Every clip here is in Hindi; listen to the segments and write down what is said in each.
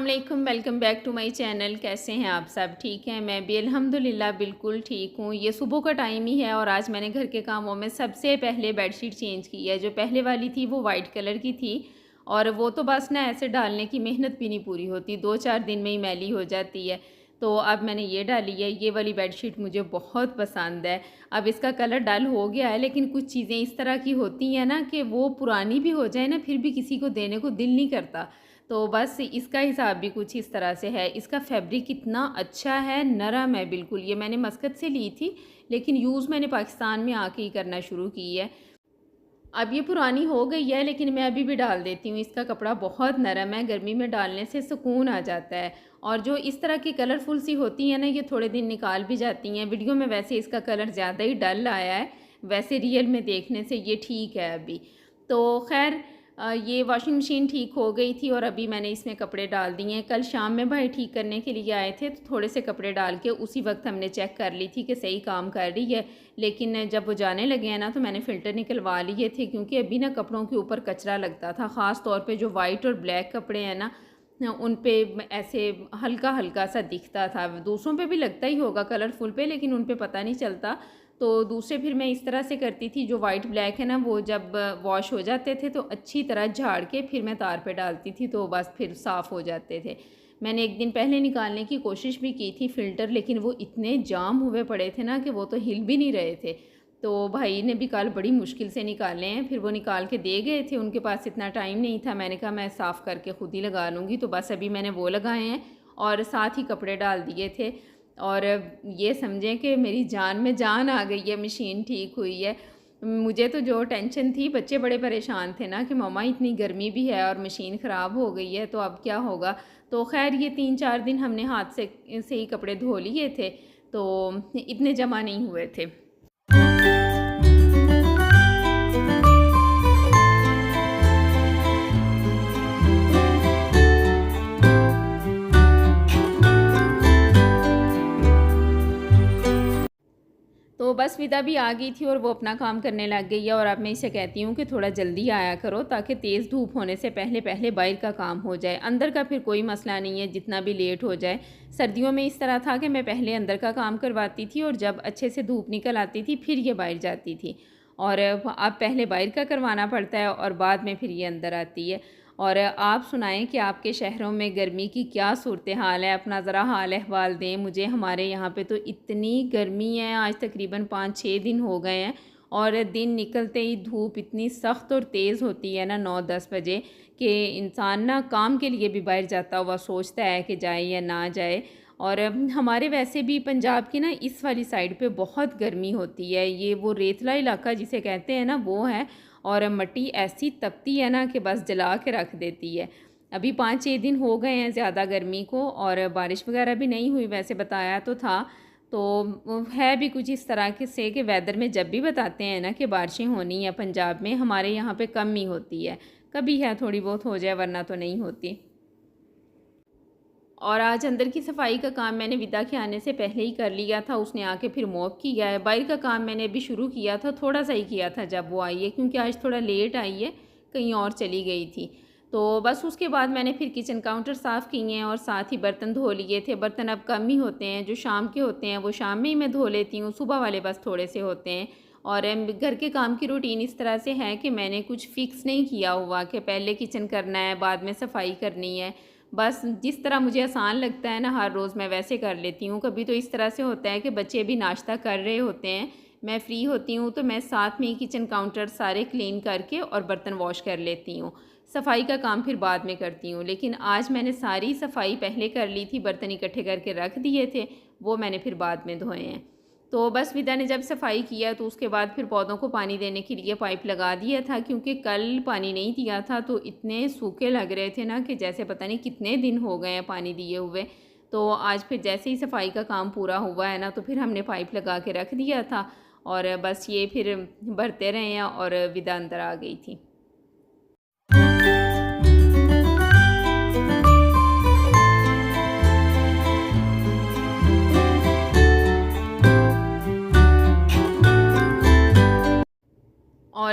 वालेकुम, welcome back to my channel. कैसे हैं आप सब? ठीक हैं? मैं भी अल्हम्दुलिल्लाह बिल्कुल ठीक हूँ। ये सुबह का टाइम ही है और आज मैंने घर के कामों में सबसे पहले बेडशीट चेंज की है। जो पहले वाली थी वो वाइट कलर की थी और वो तो बस ना ऐसे डालने की मेहनत भी नहीं पूरी होती, 2-4 दिन में ही मैली हो जाती है। तो अब मैंने ये डाली है। ये वाली बेडशीट मुझे बहुत पसंद है। अब इसका कलर डल हो गया है, लेकिन कुछ चीज़ें इस तरह की होती हैं ना कि वो पुरानी भी हो जाए ना फिर भी किसी को देने को दिल नहीं करता। तो बस इसका हिसाब भी कुछ इस तरह से है। इसका फैब्रिक इतना अच्छा है, नरम है बिल्कुल। ये मैंने मस्कत से ली थी, लेकिन यूज़ मैंने पाकिस्तान में आके ही करना शुरू की है। अब ये पुरानी हो गई है, लेकिन मैं अभी भी डाल देती हूँ। इसका कपड़ा बहुत नरम है, गर्मी में डालने से सुकून आ जाता है। और जो इस तरह की कलरफुल सी होती हैं ना, ये थोड़े दिन निकाल भी जाती हैं। वीडियो में वैसे इसका कलर ज़्यादा ही डल आया है, वैसे रियल में देखने से ये ठीक है अभी। तो खैर ये वॉशिंग मशीन ठीक हो गई थी और अभी मैंने इसमें कपड़े डाल दिए हैं। कल शाम में भाई ठीक करने के लिए आए थे, तो थोड़े से कपड़े डाल के उसी वक्त हमने चेक कर ली थी कि सही काम कर रही है। लेकिन जब वो जाने लगे हैं ना, तो मैंने फ़िल्टर निकलवा लिए थे, क्योंकि अभी ना कपड़ों के ऊपर कचरा लगता था। ख़ास तौर पे जो वाइट और ब्लैक कपड़े हैं ना, उन पे ऐसे हल्का हल्का सा दिखता था। दूसरों पे भी लगता ही होगा कलरफुल पे, लेकिन उन पे पता नहीं चलता। तो दूसरे फिर मैं इस तरह से करती थी, जो वाइट ब्लैक है ना, वो जब वॉश हो जाते थे तो अच्छी तरह झाड़ के फिर मैं तार पे डालती थी, तो बस फिर साफ़ हो जाते थे। मैंने एक दिन पहले निकालने की कोशिश भी की थी फ़िल्टर, लेकिन वो इतने जाम हुए पड़े थे ना कि वो तो हिल भी नहीं रहे थे। तो भाई ने भी कल बड़ी मुश्किल से निकाले हैं। फिर वो निकाल के दे गए थे, उनके पास इतना टाइम नहीं था। मैंने कहा मैं साफ़ करके ख़ुद ही लगा लूँगी। तो बस अभी मैंने वो लगाए हैं और साथ ही कपड़े डाल दिए थे। और ये समझें कि मेरी जान में जान आ गई है, मशीन ठीक हुई है। मुझे तो जो टेंशन थी, बच्चे बड़े परेशान थे ना कि मम्मा इतनी गर्मी भी है और मशीन ख़राब हो गई है, तो अब क्या होगा। तो खैर ये 3-4 दिन हमने हाथ से ही कपड़े धो लिए थे, तो इतने जमा नहीं हुए थे। तो बस विदा भी आ गई थी और वो अपना काम करने लग गई है। और अब मैं इसे कहती हूँ कि थोड़ा जल्दी आया करो, ताकि तेज़ धूप होने से पहले पहले बाहर का काम हो जाए। अंदर का फिर कोई मसला नहीं है, जितना भी लेट हो जाए। सर्दियों में इस तरह था कि मैं पहले अंदर का काम करवाती थी और जब अच्छे से धूप निकल आती थी फिर ये बाहर जाती थी। और अब पहले बाहर का करवाना पड़ता है और बाद में फिर ये अंदर आती है। और आप सुनाएं कि आपके शहरों में गर्मी की क्या सूरत हाल है, अपना ज़रा हाल अहवाल दें मुझे। हमारे यहाँ पे तो इतनी गर्मी है, आज तकरीबन 5-6 दिन हो गए हैं और दिन निकलते ही धूप इतनी सख्त और तेज़ होती है ना 9-10 बजे, कि इंसान ना काम के लिए भी बाहर जाता हुआ सोचता है कि जाए या ना जाए। और हमारे वैसे भी पंजाब की ना इस वाली साइड पे बहुत गर्मी होती है। ये वो रेतला इलाका जिसे कहते हैं ना, वो है। और मिट्टी ऐसी तपती है ना कि बस जला के रख देती है। अभी 5-6 दिन हो गए हैं ज़्यादा गर्मी को, और बारिश वगैरह भी नहीं हुई, वैसे बताया तो था। तो है भी कुछ इस तरह के से कि वेदर में जब भी बताते हैं ना कि बारिशें होनी है पंजाब में, हमारे यहाँ पे कम ही होती है। कभी है थोड़ी बहुत हो जाए, वरना तो नहीं होती। और आज अंदर की सफाई का काम मैंने विदा के आने से पहले ही कर लिया था। उसने आके फिर मॉप किया है। बाहर का काम मैंने अभी शुरू किया था, थोड़ा सा ही किया था जब वो आई है, क्योंकि आज थोड़ा लेट आई है, कहीं और चली गई थी। तो बस उसके बाद मैंने फिर किचन काउंटर साफ़ किए हैं और साथ ही बर्तन धो लिए थे। बर्तन अब कम ही होते हैं, जो शाम के होते हैं वो शाम में ही मैं धो लेती हूँ, सुबह वाले बस थोड़े से होते हैं। और घर के काम की रूटीन इस तरह से है कि मैंने कुछ फ़िक्स नहीं किया हुआ कि पहले किचन करना है बाद में सफाई करनी है। बस जिस तरह मुझे आसान लगता है ना हर रोज़, मैं वैसे कर लेती हूँ। कभी तो इस तरह से होता है कि बच्चे भी नाश्ता कर रहे होते हैं, मैं फ़्री होती हूँ, तो मैं साथ में ही किचन काउंटर सारे क्लीन करके और बर्तन वॉश कर लेती हूँ। सफाई का काम फिर बाद में करती हूँ। लेकिन आज मैंने सारी सफाई पहले कर ली थी, बर्तन इकट्ठे करके रख दिए थे, वो मैंने फिर बाद में धोए हैं। तो बस विदा ने जब सफाई किया तो उसके बाद फिर पौधों को पानी देने के लिए पाइप लगा दिया था, क्योंकि कल पानी नहीं दिया था तो इतने सूखे लग रहे थे ना कि जैसे पता नहीं कितने दिन हो गए हैं पानी दिए हुए। तो आज फिर जैसे ही सफाई का काम पूरा हुआ है ना, तो फिर हमने पाइप लगा के रख दिया था और बस ये फिर भरते रहे हैं और विदा अंदर आ गई थी।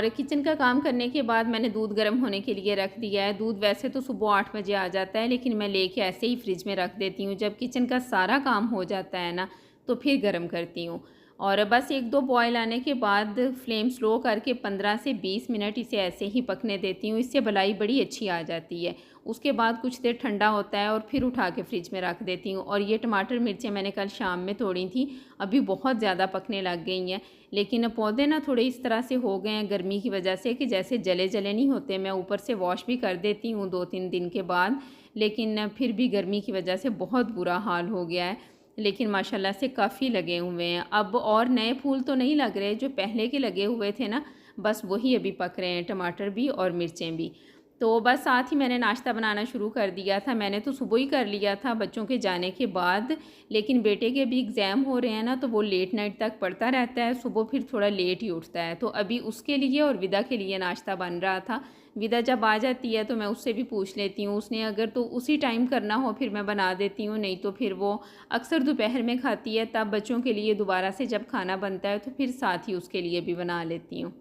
और किचन का काम करने के बाद मैंने दूध गर्म होने के लिए रख दिया है। दूध वैसे तो सुबह 8 बजे आ जाता है, लेकिन मैं लेके ऐसे ही फ्रिज में रख देती हूँ। जब किचन का सारा काम हो जाता है ना, तो फिर गर्म करती हूँ। और बस 1-2 बॉयल आने के बाद फ्लेम स्लो करके 15 से 20 मिनट इसे ऐसे ही पकने देती हूँ। इससे मलाई बड़ी अच्छी आ जाती है। उसके बाद कुछ देर ठंडा होता है और फिर उठा के फ्रिज में रख देती हूँ। और ये टमाटर मिर्चें मैंने कल शाम में तोड़ी थी, अभी बहुत ज़्यादा पकने लग गई हैं। लेकिन पौधे ना थोड़े इस तरह से हो गए हैं गर्मी की वजह से कि जैसे जले जले नहीं होते। मैं ऊपर से वॉश भी कर देती हूँ 2-3 दिन के बाद, लेकिन फिर भी गर्मी की वजह से बहुत बुरा हाल हो गया है। लेकिन माशाल्लाह से काफ़ी लगे हुए हैं अब, और नए फूल तो नहीं लग रहे, जो पहले के लगे हुए थे ना, बस वही अभी पक रहे हैं, टमाटर भी और मिर्चें भी। तो बस साथ ही मैंने नाश्ता बनाना शुरू कर दिया था। मैंने तो सुबह ही कर लिया था बच्चों के जाने के बाद, लेकिन बेटे के भी एग्ज़ाम हो रहे हैं ना, तो वो लेट नाइट तक पढ़ता रहता है, सुबह फिर थोड़ा लेट ही उठता है। तो अभी उसके लिए और विदा के लिए नाश्ता बन रहा था। विदा जब आ जाती है तो मैं उससे भी पूछ लेती हूँ, उसने अगर तो उसी टाइम करना हो फिर मैं बना देती हूँ, नहीं तो फिर वो अक्सर दोपहर में खाती है, तब बच्चों के लिए दोबारा से जब खाना बनता है तो फिर साथ ही उसके लिए भी बना लेती हूँ।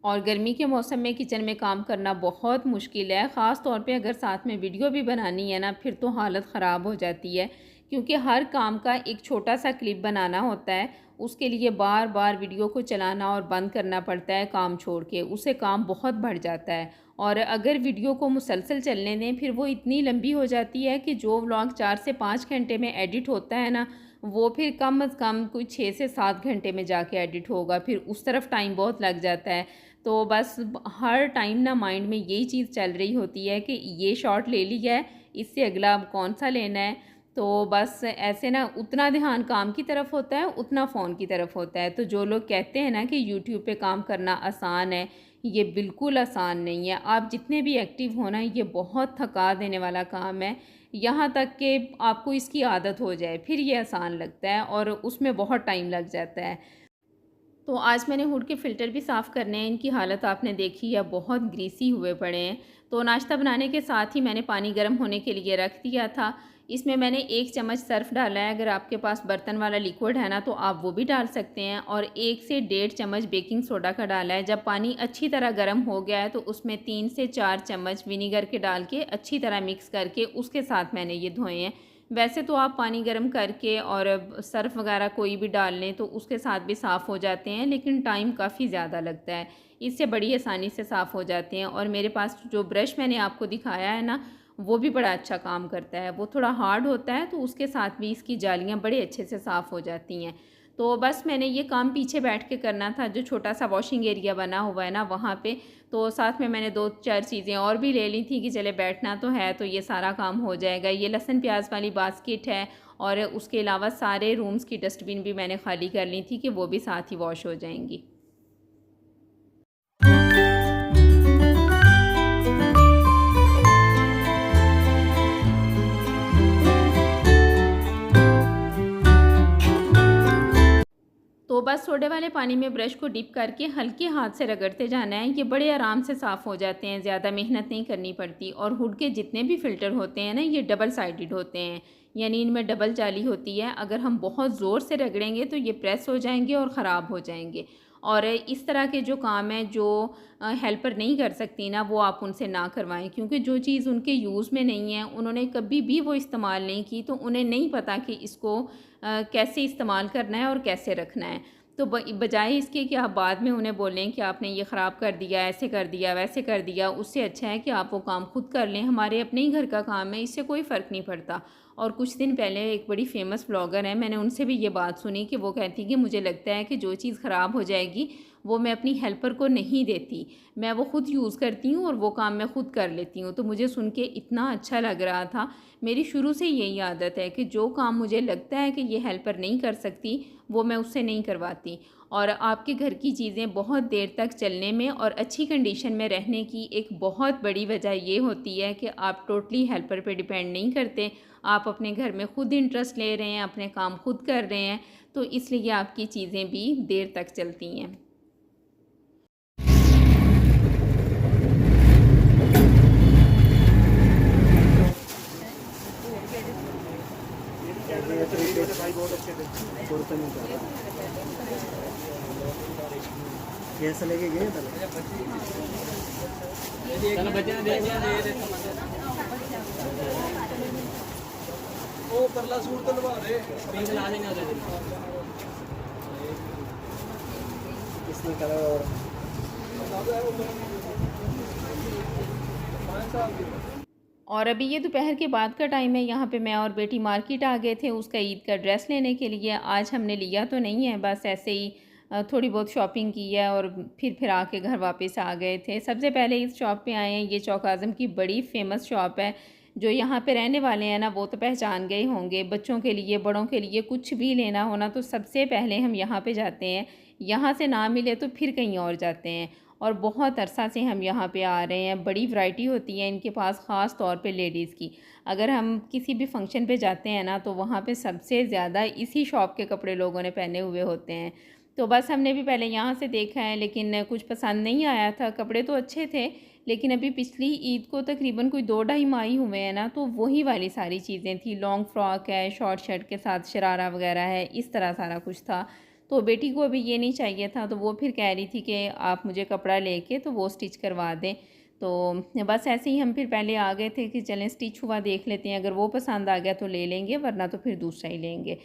और गर्मी के मौसम में किचन में काम करना बहुत मुश्किल है, ख़ास तौर पे अगर साथ में वीडियो भी बनानी है ना, फिर तो हालत ख़राब हो जाती है। क्योंकि हर काम का एक छोटा सा क्लिप बनाना होता है, उसके लिए बार बार वीडियो को चलाना और बंद करना पड़ता है काम छोड़ के, उससे काम बहुत बढ़ जाता है। और अगर वीडियो को मुसलसल चलने दें फिर वो इतनी लंबी हो जाती है कि जो व्लॉग 4 से 5 घंटे में एडिट होता है ना, वो फिर कम अज़ कम कोई 6 से 7 घंटे में जाके एडिट होगा, फिर उस तरफ टाइम बहुत लग जाता है। तो बस हर टाइम ना माइंड में यही चीज़ चल रही होती है कि ये शॉट ले लिया है, इससे अगला अब कौन सा लेना है। तो बस ऐसे ना उतना ध्यान काम की तरफ होता है, उतना फ़ोन की तरफ होता है। तो जो लोग कहते हैं ना कि यूट्यूब पे काम करना आसान है, ये बिल्कुल आसान नहीं है। आप जितने भी एक्टिव हो ना, ये बहुत थका देने वाला काम है। यहाँ तक कि आपको इसकी आदत हो जाए फिर ये आसान लगता है, और उसमें बहुत टाइम लग जाता है। तो आज मैंने हुड के फ़िल्टर भी साफ़ करने हैं। इनकी हालत आपने देखी है, बहुत ग्रीसी हुए पड़े हैं। तो नाश्ता बनाने के साथ ही मैंने पानी गर्म होने के लिए रख दिया था। इसमें मैंने 1 चम्मच सर्फ़ डाला है। अगर आपके पास बर्तन वाला लिक्विड है ना, तो आप वो भी डाल सकते हैं। और 1 से 1.5 चम्मच बेकिंग सोडा का डाला है। जब पानी अच्छी तरह गर्म हो गया है तो उसमें 3 से 4 चम्मच विनीगर के डाल के अच्छी तरह मिक्स करके उसके साथ मैंने ये धोए हैं। वैसे तो आप पानी गर्म करके और सर्फ़ वगैरह कोई भी डाल लें तो उसके साथ भी साफ़ हो जाते हैं, लेकिन टाइम काफ़ी ज़्यादा लगता है। इससे बड़ी आसानी से साफ़ हो जाते हैं। और मेरे पास जो ब्रश मैंने आपको दिखाया है ना, वो भी बड़ा अच्छा काम करता है। वो थोड़ा हार्ड होता है, तो उसके साथ भी इसकी जालियाँ बड़े अच्छे से साफ़ हो जाती हैं। तो बस मैंने ये काम पीछे बैठ के करना था, जो छोटा सा वॉशिंग एरिया बना हुआ है ना वहाँ पे। तो साथ में मैंने 2-4 चीज़ें और भी ले ली थी कि चले बैठना तो है, तो ये सारा काम हो जाएगा। ये लहसुन प्याज वाली बास्केट है, और उसके अलावा सारे रूम्स की डस्टबिन भी मैंने खाली कर ली थी कि वो भी साथ ही वॉश हो जाएंगी। तो बस सोडे वाले पानी में ब्रश को डिप करके हल्के हाथ से रगड़ते जाना है। ये बड़े आराम से साफ़ हो जाते हैं, ज़्यादा मेहनत नहीं करनी पड़ती। और हुड के जितने भी फ़िल्टर होते हैं ना, ये डबल साइडेड होते हैं, यानी इनमें डबल जाली होती है। अगर हम बहुत ज़ोर से रगड़ेंगे तो ये प्रेस हो जाएंगे और ख़राब हो जाएंगे। और इस तरह के जो काम है जो हेल्पर नहीं कर सकती ना, वो आप उनसे ना करवाएं, क्योंकि जो चीज़ उनके यूज़ में नहीं है, उन्होंने कभी भी वो इस्तेमाल नहीं की, तो उन्हें नहीं पता कि इसको कैसे इस्तेमाल करना है और कैसे रखना है। तो बजाय इसके कि आप बाद में उन्हें बोलें कि आपने ये ख़राब कर दिया, ऐसे कर दिया, वैसे कर दिया, उससे अच्छा है कि आप वो काम खुद कर लें। हमारे अपने ही घर का काम है, इससे कोई फ़र्क नहीं पड़ता। और कुछ दिन पहले एक बड़ी फ़ेमस ब्लॉगर है, मैंने उनसे भी ये बात सुनी कि वो कहती कि मुझे लगता है कि जो चीज़ ख़राब हो जाएगी वो मैं अपनी हेल्पर को नहीं देती, मैं वो ख़ुद यूज़ करती हूँ और वो काम मैं ख़ुद कर लेती हूँ। तो मुझे सुन के इतना अच्छा लग रहा था। मेरी शुरू से यही आदत है कि जो काम मुझे लगता है कि ये हेल्पर नहीं कर सकती, वो मैं उससे नहीं करवाती। और आपके घर की चीज़ें बहुत देर तक चलने में और अच्छी कंडीशन में रहने की एक बहुत बड़ी वजह ये होती है कि आप टोटली हेल्पर पे डिपेंड नहीं करते। आप अपने घर में ख़ुद इंटरेस्ट ले रहे हैं, अपने काम खुद कर रहे हैं, तो इसलिए आपकी चीज़ें भी देर तक चलती हैं। भाई बहुत अच्छे थे। 100 रुपये में कैसे लेके गए वो परला सूट तो लगा दे इसमें कलर और अभी ये दोपहर के बाद का टाइम है। यहाँ पे मैं और बेटी मार्केट आ गए थे उसका ईद का ड्रेस लेने के लिए। आज हमने लिया तो नहीं है, बस ऐसे ही थोड़ी बहुत शॉपिंग की है और फिर आके घर वापस आ गए थे। सबसे पहले इस शॉप पे आए हैं। ये चौक आज़म की बड़ी फ़ेमस शॉप है। जो यहाँ पे रहने वाले हैं ना वो तो पहचान गए होंगे। बच्चों के लिए, बड़ों के लिए कुछ भी लेना होना तो सबसे पहले हम यहाँ पे जाते हैं। यहाँ से ना मिले तो फिर कहीं और जाते हैं। और बहुत अरसा से हम यहाँ पे आ रहे हैं। बड़ी वैरायटी होती है इनके पास, ख़ास तौर पे लेडीज़ की। अगर हम किसी भी फंक्शन पे जाते हैं ना तो वहाँ पे सबसे ज़्यादा इसी शॉप के कपड़े लोगों ने पहने हुए होते हैं। तो बस हमने भी पहले यहाँ से देखा है, लेकिन कुछ पसंद नहीं आया था। कपड़े तो अच्छे थे, लेकिन अभी पिछली ईद को तकरीबन कोई 2-2.5 माह ही हुए हैं ना, तो वही वाली सारी चीज़ें थी। लॉन्ग फ्रॉक है, शॉर्ट शर्ट के साथ शरारा वगैरह है, इस तरह सारा कुछ था। तो बेटी को अभी ये नहीं चाहिए था, तो वो फिर कह रही थी कि आप मुझे कपड़ा लेके तो वो स्टिच करवा दें। तो बस ऐसे ही हम फिर पहले आ गए थे कि चलें स्टिच हुआ देख लेते हैं, अगर वो पसंद आ गया तो ले लेंगे, वरना तो फिर दूसरा ही लेंगे।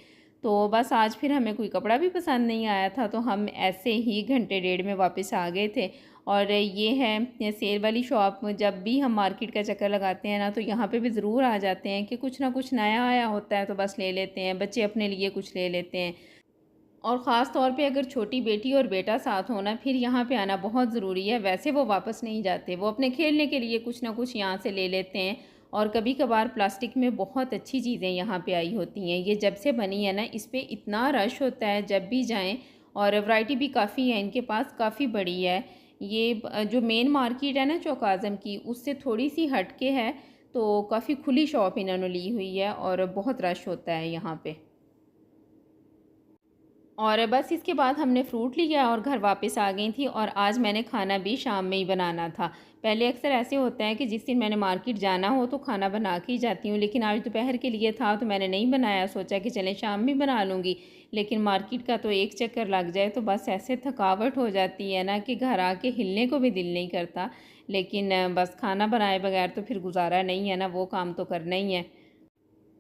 तो बस आज फिर हमें कोई कपड़ा भी पसंद नहीं आया था, तो हम ऐसे ही घंटे डेढ़ में वापस आ गए थे। और ये है सेल वाली शॉप। जब भी हम मार्केट का चक्कर लगाते हैं ना तो यहाँ पे भी ज़रूर आ जाते हैं कि कुछ ना कुछ नया आया होता है तो बस ले लेते हैं। बच्चे अपने लिए कुछ ले लेते हैं। और ख़ास तौर पे अगर छोटी बेटी और बेटा साथ होना, फिर यहाँ पे आना बहुत ज़रूरी है। वैसे वो वापस नहीं जाते, वो अपने खेलने के लिए कुछ ना कुछ यहाँ से ले लेते हैं। और कभी कभार प्लास्टिक में बहुत अच्छी चीज़ें यहाँ पे आई होती हैं। ये जब से बनी है ना, इस पे इतना रश होता है जब भी जाएं। और वैरायटी भी काफ़ी है इनके पास, काफ़ी बड़ी है। ये जो मेन मार्केट है ना चौक आज़म की, उससे थोड़ी सी हट के है। तो काफ़ी खुली शॉप इन्होंने ली हुई है और बहुत रश होता है यहाँ पे। और बस इसके बाद हमने फ़्रूट लिया और घर वापस आ गई थी। और आज मैंने खाना भी शाम में ही बनाना था। पहले अक्सर ऐसे होता है कि जिस दिन मैंने मार्केट जाना हो तो खाना बना के ही जाती हूँ, लेकिन आज दोपहर के लिए था तो मैंने नहीं बनाया। सोचा कि चलें शाम में बना लूँगी, लेकिन मार्केट का तो एक चक्कर लग जाए तो बस ऐसे थकावट हो जाती है ना कि घर आके हिलने को भी दिल नहीं करता। लेकिन बस खाना बनाए बगैर तो फिर गुजारा नहीं है ना, वो काम तो करना ही है।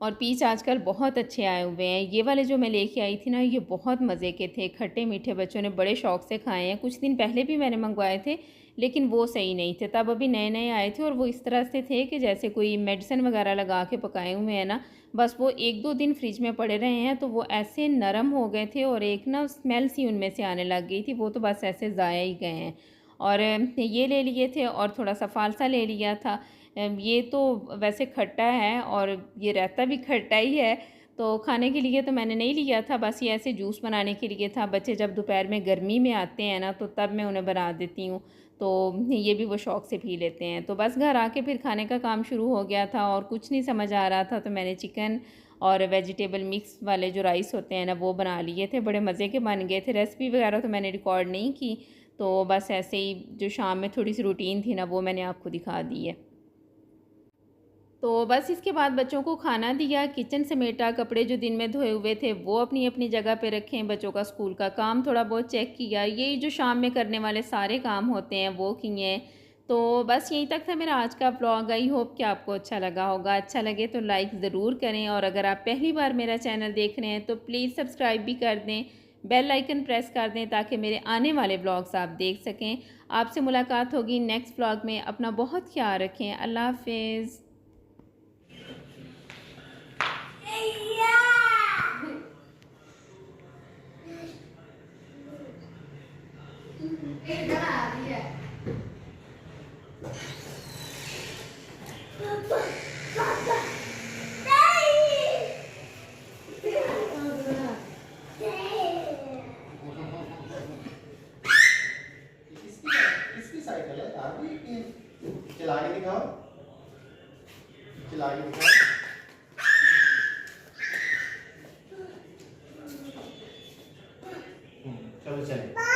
और पीच आजकल बहुत अच्छे आए हुए हैं। ये वाले जो मैं लेके आई थी ना, ये बहुत मज़े के थे, खट्टे मीठे, बच्चों ने बड़े शौक़ से खाए हैं। कुछ दिन पहले भी मैंने मंगवाए थे, लेकिन वो सही नहीं थे। तब अभी नए नए आए थे और वो इस तरह से थे कि जैसे कोई मेडिसिन वगैरह लगा के पकाए हुए हैं ना। बस वो 1-2 दिन फ्रिज में पड़े रहे हैं तो वो ऐसे नरम हो गए थे और एक ना स्मेल सी उनमें से आने लग गई थी। वो तो बस ऐसे ज़ाया ही गए हैं। और ये ले लिए थे और थोड़ा सा फ़ालसा ले लिया था। ये तो वैसे खट्टा है और ये रहता भी खट्टा ही है, तो खाने के लिए तो मैंने नहीं लिया था। बस ये ऐसे जूस बनाने के लिए था। बच्चे जब दोपहर में गर्मी में आते हैं ना तो तब मैं उन्हें बना देती हूँ, तो ये भी वो शौक़ से पी लेते हैं। तो बस घर आके फिर खाने का काम शुरू हो गया था और कुछ नहीं समझ आ रहा था, तो मैंने चिकन और वेजिटेबल मिक्स वाले जो राइस होते हैं ना वो बना लिए थे। बड़े मज़े के बन गए थे। रेसिपी वगैरह तो मैंने रिकॉर्ड नहीं की, तो बस ऐसे ही जो शाम में थोड़ी सी रूटीन थी ना वो मैंने आपको दिखा दी है। तो बस इसके बाद बच्चों को खाना दिया, किचन समेटा, कपड़े जो दिन में धोए हुए थे वो अपनी अपनी जगह पे रखें, बच्चों का स्कूल का काम थोड़ा बहुत चेक किया, यही जो शाम में करने वाले सारे काम होते हैं वो किए। तो बस यहीं तक था मेरा आज का व्लॉग। आई होप कि आपको अच्छा लगा होगा। अच्छा लगे तो लाइक ज़रूर करें, और अगर आप पहली बार मेरा चैनल देख रहे हैं तो प्लीज़ सब्सक्राइब भी कर दें, बेल आइकन प्रेस कर दें ताकि मेरे आने वाले व्लॉग्स आप देख सकें। आपसे मुलाकात होगी नेक्स्ट व्लॉग में। अपना बहुत ख्याल रखें। अल्लाह हाफिज़। किसकी साइकिल है यार? चला के दिखाओ, चला के दिखाओ। चलो चले।